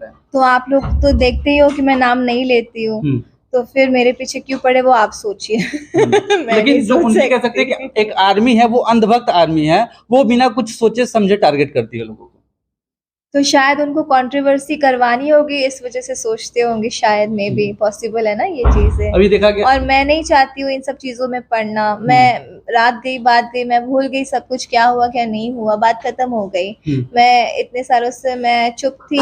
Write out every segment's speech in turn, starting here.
रहे हैं। तो आप लोग तो देखते ही हो कि मैं नाम नहीं लेती हूँ, तो फिर मेरे पीछे क्यों पड़े वो आप सोचिए। लेकिन जो उनकी कह सकते हैं कि एक आर्मी है, वो अंधभक्त आर्मी है, वो बिना कुछ सोचे समझे टारगेट करती है लोगों को। तो शायद उनको कंट्रोवर्सी करवानी होगी, इस वजह से सोचते होंगे, शायद मे बी पॉसिबल है ना ये चीजें। अभी देखा गया, और मैं नहीं चाहती हूँ इन सब चीजों में पढ़ना। मैं रात गई बात गई, मैं भूल गई सब कुछ, क्या हुआ क्या नहीं हुआ, बात खत्म हो गई। मैं इतने सालों से मैं चुप थी,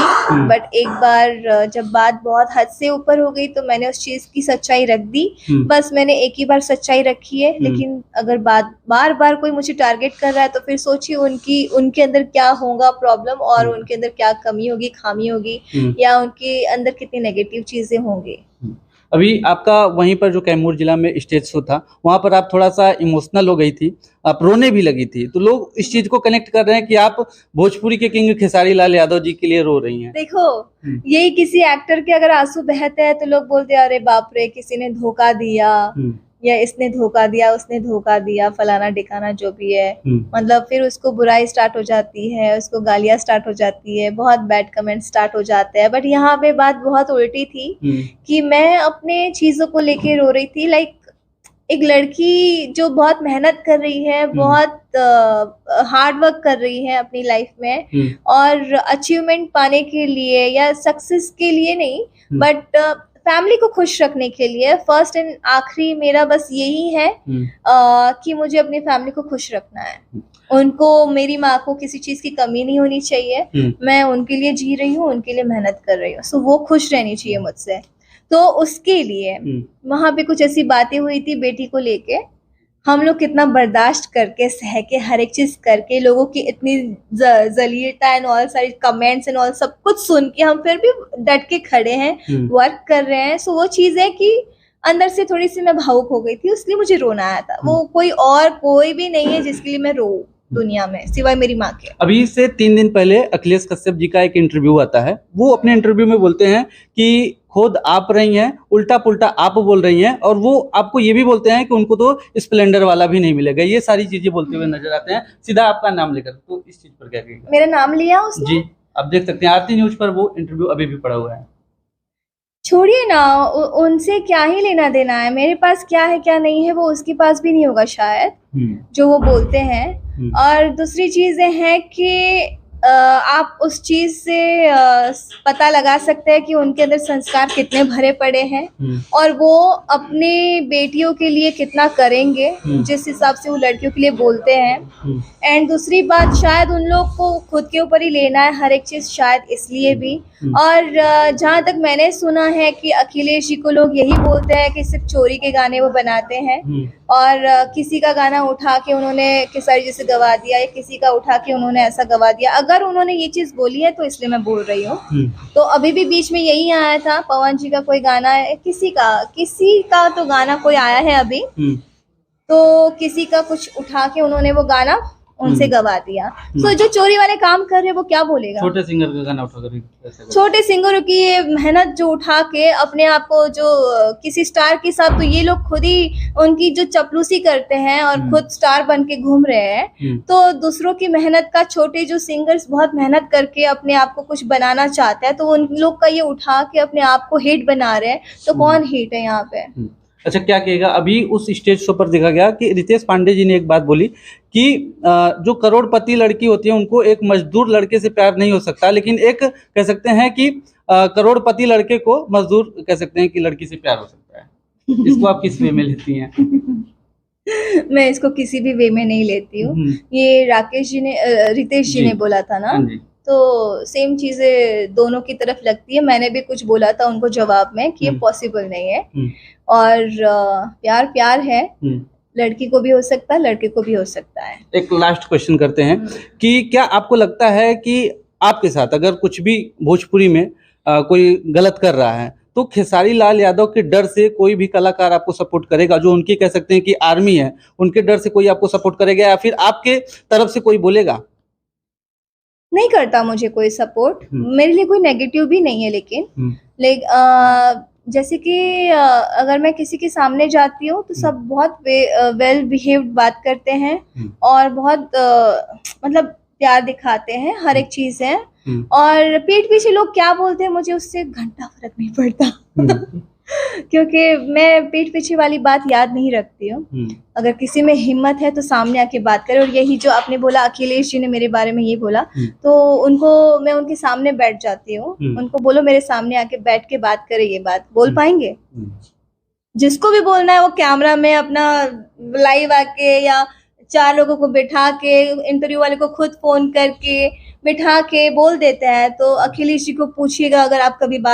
बट एक बार जब बात बहुत हद से ऊपर हो गई तो मैंने उस चीज की सच्चाई रख दी। बस मैंने एक ही बार सच्चाई रखी है, लेकिन अगर बात बार बार कोई मुझे टारगेट कर रहा है तो फिर सोचिए उनके अंदर क्या होगा प्रॉब्लम, और उनके अंदर क्या कमी होगी, खामी होगी, या उनके अंदर कितनी नेगेटिव चीजें होंगी। अभी आपका वहीं पर जो कैमूर जिला में स्टेज शो था, वहां पर आप थोड़ा सा इमोशनल हो गई थी, आप रोने भी लगी थी, तो लोग इस चीज को कनेक्ट कर रहे हैं कि आप भोजपुरी के किंग खेसारी लाल यादव जी के लिए रो रही हैं। देखो, यही किसी एक्टर के अगर आंसू बहते हैं तो लोग बोलते हैं अरे बाप रे, किसी ने धोखा दिया, या इसने धोखा दिया, उसने धोखा दिया, फलाना ढिकाना जो भी है। मतलब फिर उसको बुराई स्टार्ट हो जाती है, उसको गालियां स्टार्ट हो जाती है, बहुत बैड कमेंट स्टार्ट हो जाते हैं। बट यहाँ पे बात बहुत उल्टी थी कि मैं अपने चीजों को लेके रो रही थी। लाइक एक लड़की जो बहुत मेहनत कर रही है, बहुत हार्ड वर्क कर रही है अपनी लाइफ में, और अचीवमेंट पाने के लिए या सक्सेस के लिए नहीं, बट फैमिली को खुश रखने के लिए, फर्स्ट एंड आखिरी मेरा बस यही है कि मुझे अपनी फैमिली को खुश रखना है। उनको, मेरी माँ को किसी चीज की कमी नहीं होनी चाहिए। मैं उनके लिए जी रही हूँ, उनके लिए मेहनत कर रही हूँ, सो वो खुश रहनी चाहिए मुझसे। तो उसके लिए वहां पे कुछ ऐसी बातें हुई थी बेटी को लेके, हम लोग कितना बर्दाश्त करके, सह के, हर एक चीज करके, लोगों की इतनी जलीलता एंड ऑल, सारी कमेंट्स एंड ऑल सब कुछ सुन के हम फिर भी डट के खड़े हैं, वर्क कर रहे हैं। सो वो चीज है कि अंदर से थोड़ी सी मैं भावुक हो गई थी, इसलिए मुझे रोना आया था। वो कोई भी नहीं है जिसके लिए मैं रो दुनिया में, सिवाय मेरी माँ के। अभी से 3 दिन पहले अखिलेश कश्यप जी का एक इंटरव्यू आता है, वो अपने इंटरव्यू में बोलते हैं कि खुद आप रही हैं, उल्टा पुल्टा आप बोल रही हैं, और वो आपको ये भी बोलते हैं कि उनको तो स्प्लेंडर वाला भी नहीं मिलेगा। ये सारी चीजें बोलते हुए नजर आते हैं, सीधा आपका नाम लेकर। तो इस चीज पर क्या कहेंगे? मेरा नाम लिया उसने? जी, आप देख सकते हैं आरती न्यूज पर वो इंटरव्यू अभी भी पड़ा हुआ है। छोड़िए ना, उनसे क्या ही लेना देना है। मेरे पास क्या है क्या नहीं है वो उसके पास भी नहीं होगा शायद, जो वो बोलते हैं। और दूसरी चीजें हैं कि आप उस चीज से पता लगा सकते हैं कि उनके अंदर संस्कार कितने भरे पड़े हैं, और वो अपने बेटियों के लिए कितना करेंगे, जिस हिसाब से वो लड़कियों के लिए बोलते हैं। एंड दूसरी बात, शायद उन लोग को खुद के ऊपर ही लेना है हर एक चीज, शायद इसलिए भी। और जहाँ तक मैंने सुना है कि अखिलेश जी को लोग यही बोलते हैं कि सिर्फ चोरी के गाने वो बनाते हैं, और किसी का गाना उठा के उन्होंने खेसारी जी से गवा दिया, या किसी का उठा के उन्होंने ऐसा गवा दिया। अगर उन्होंने ये चीज बोली है तो इसलिए मैं बोल रही हूँ। तो अभी भी बीच में यही आया था, पवन जी का कोई गाना है, किसी का तो गाना कोई आया है अभी, तो किसी का कुछ उठा के उन्होंने वो गाना उनसे गवा दिया। तो जो चोरी वाले काम कर रहे हैं वो क्या बोलेगा? छोटे सिंगर का गाना उठाकर, छोटे सिंगरों की ये मेहनत जो उठा के अपने आप को जो किसी स्टार के साथ, तो ये लोग खुद ही उनकी जो चपलूसी करते हैं और खुद स्टार बन के घूम रहे हैं। तो दूसरों की मेहनत का, छोटे जो सिंगर्स बहुत मेहनत करके अपने आप को कुछ बनाना चाहते हैं, तो उन लोग का ये उठा के अपने आप को हिट बना रहे हैं। तो कौन हिट है यहाँ पे? अच्छा, क्या कहेगा? अभी उस स्टेज शो पर देखा गया कि रितेश पांडे जी ने एक बात बोली कि जो करोड़पति लड़की होती है उनको एक मजदूर लड़के से प्यार नहीं हो सकता, लेकिन एक कह सकते हैं कि करोड़पति लड़के को मजदूर कह सकते हैं कि लड़की से प्यार हो सकता है। इसको आप किस वे में लेती हैं? मैं इसको किसी भी वे में नहीं लेती हूँ। ये राकेश जी ने, रितेश जी ने बोला था ना, तो सेम चीजें दोनों की तरफ लगती है। मैंने भी कुछ बोला था उनको जवाब में कि ये पॉसिबल नहीं है, और प्यार प्यार है, लड़की को भी हो सकता है, लड़के को भी हो सकता है। एक लास्ट क्वेश्चन करते हैं कि क्या आपको लगता है कि आपके साथ अगर कुछ भी भोजपुरी में कोई गलत कर रहा है तो खेसारी लाल यादव के डर से कोई भी कलाकार आपको सपोर्ट करेगा? जो उनकी कह सकते हैं कि आर्मी है, उनके डर से कोई आपको सपोर्ट करेगा, या फिर आपके तरफ से कोई बोलेगा? नहीं करता मुझे कोई सपोर्ट, मेरे लिए कोई नेगेटिव भी नहीं है, लेकिन जैसे कि अगर मैं किसी के सामने जाती हूँ तो सब बहुत वेल बिहेव्ड बात करते हैं, और बहुत मतलब प्यार दिखाते हैं, हर एक चीज़ है। और पीठ पीछे लोग क्या बोलते हैं मुझे उससे घंटा फर्क नहीं पड़ता क्योंकि मैं पीठ पीछे वाली बात याद नहीं रखती हूँ। अगर किसी में हिम्मत है तो सामने आके बात करे। और यही जो आपने बोला, अखिलेश जी ने मेरे बारे में ये बोला, तो उनको मैं उनके सामने बैठ जाती हूँ, उनको बोलो मेरे सामने आके बैठ के बात करे, ये बात बोल पाएंगे? जिसको भी बोलना है वो कैमरा में अपना लाइव आके या 4 लोगों को बिठा के, इंटरव्यू वाले को खुद फोन करके बिठा के बोल देते हैं। तो अखिलेश जी को पूछिएगा, अगर आप कभी बात